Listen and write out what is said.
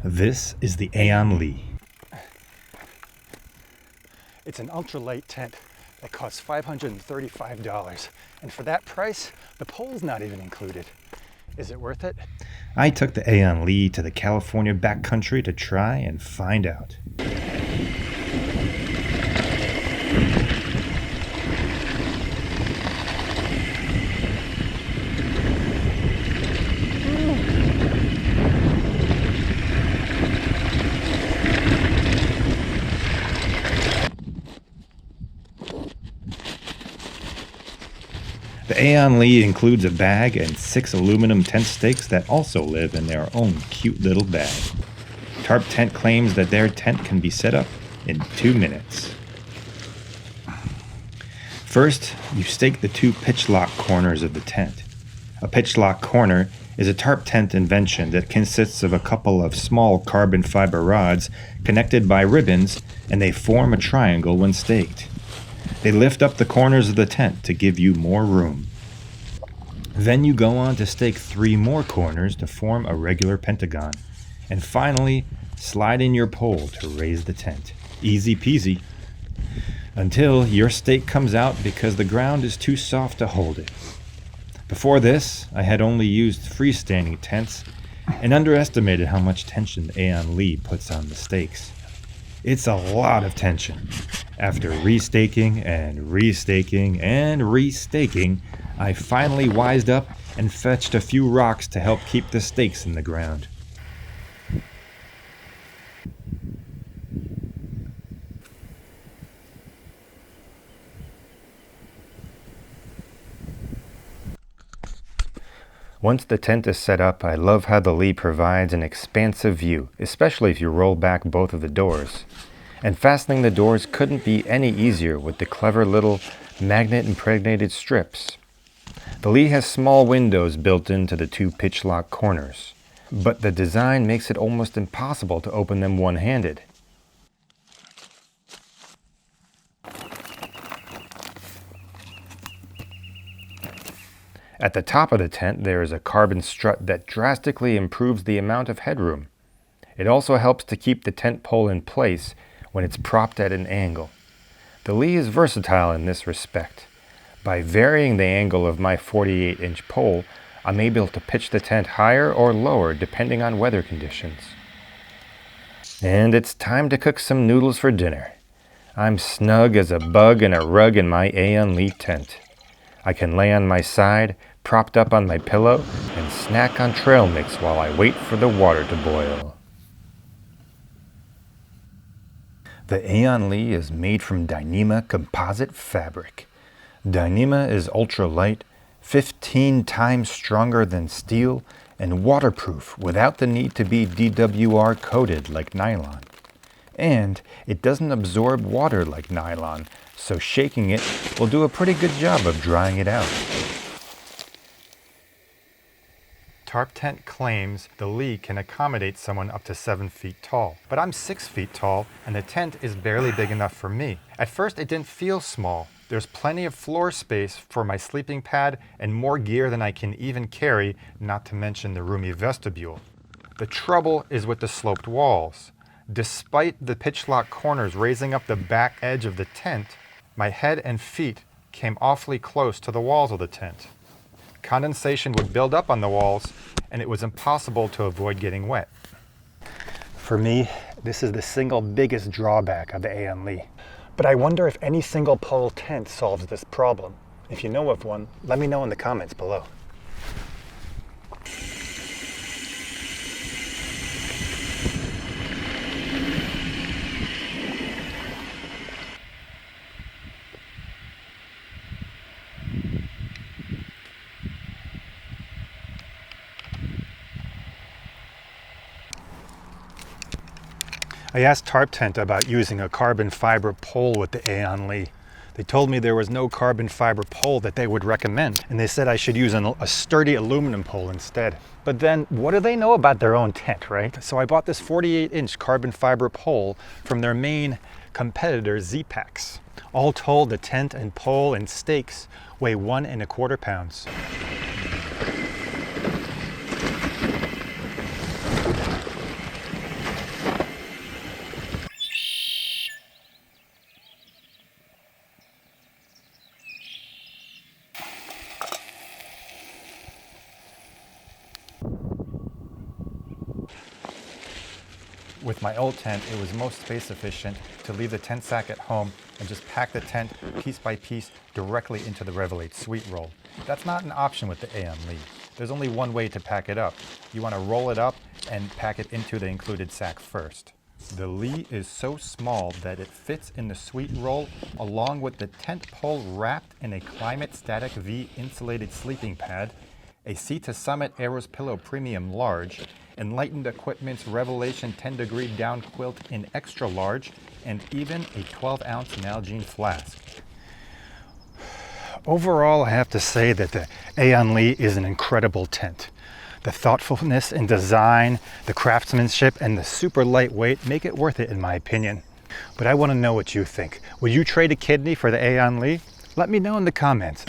This is the Aeon Li. It's an ultralight tent that costs $535, and for that price, the pole's not even included. Is it worth it? I took the Aeon Li to the California backcountry to try and find out. The Aeon Li includes a bag and 6 aluminum tent stakes that also live in their own cute little bag. Tarptent claims that their tent can be set up in 2 minutes. First, you stake the 2 pitch lock corners of the tent. A pitch lock corner is a Tarptent invention that consists of a couple of small carbon fiber rods connected by ribbons, and they form a triangle when staked. They lift up the corners of the tent to give you more room. Then you go on to stake 3 more corners to form a regular pentagon. And finally, slide in your pole to raise the tent. Easy peasy. Until your stake comes out because the ground is too soft to hold it. Before this, I had only used freestanding tents and underestimated how much tension the Aeon Li puts on the stakes. It's a lot of tension. After restaking and restaking and restaking, I finally wised up and fetched a few rocks to help keep the stakes in the ground. Once the tent is set up, I love how the Li provides an expansive view, especially if you roll back both of the doors. And fastening the doors couldn't be any easier with the clever little magnet-impregnated strips. The Li has small windows built into the 2 pitch lock corners, but the design makes it almost impossible to open them one-handed. At the top of the tent, there is a carbon strut that drastically improves the amount of headroom. It also helps to keep the tent pole in place when it's propped at an angle. The Li is versatile in this respect. By varying the angle of my 48-inch pole, I'm able to pitch the tent higher or lower depending on weather conditions. And it's time to cook some noodles for dinner. I'm snug as a bug in a rug in my Aeon Li tent. I can lay on my side, propped up on my pillow, and snack on trail mix while I wait for the water to boil. The Aeon Li is made from Dyneema composite fabric. Dyneema is ultra-light, 15 times stronger than steel, and waterproof without the need to be DWR coated like nylon. And it doesn't absorb water like nylon, so shaking it will do a pretty good job of drying it out. Tarptent claims the Li can accommodate someone up to 7 feet tall, but I'm 6 feet tall and the tent is barely big enough for me. At first it didn't feel small. There's plenty of floor space for my sleeping pad and more gear than I can even carry, not to mention the roomy vestibule. The trouble is with the sloped walls. Despite the pitch lock corners raising up the back edge of the tent, my head and feet came awfully close to the walls of the tent. Condensation would build up on the walls, and it was impossible to avoid getting wet. For me, this is the single biggest drawback of the Aeon Li. But I wonder if any single pole tent solves this problem. If you know of one, let me know in the comments below. I asked Tarptent about using a carbon fiber pole with the Aeon Li. They told me there was no carbon fiber pole that they would recommend, and they said I should use a sturdy aluminum pole instead. But then, what do they know about their own tent, right? So I bought this 48-inch carbon fiber pole from their main competitor, Z-Packs. All told, the tent and pole and stakes weigh 1¼ pounds. With my old tent, it was most space efficient to leave the tent sack at home and just pack the tent piece by piece directly into the Revelate suite roll. That's not an option with the Aeon Li. There's only one way to pack it up. You want to roll it up and pack it into the included sack first. The Li is so small that it fits in the suite roll along with the tent pole wrapped in a Climate Static V insulated sleeping pad, a Sea to Summit Aeros Pillow Premium Large, Enlightened Equipment's Revelation 10-degree down quilt in extra large, and even a 12-ounce Nalgene flask. Overall, I have to say that the Aeon Li is an incredible tent. The thoughtfulness in design, the craftsmanship, and the super lightweight make it worth it in my opinion. But I want to know what you think. Would you trade a kidney for the Aeon Li? Let me know in the comments.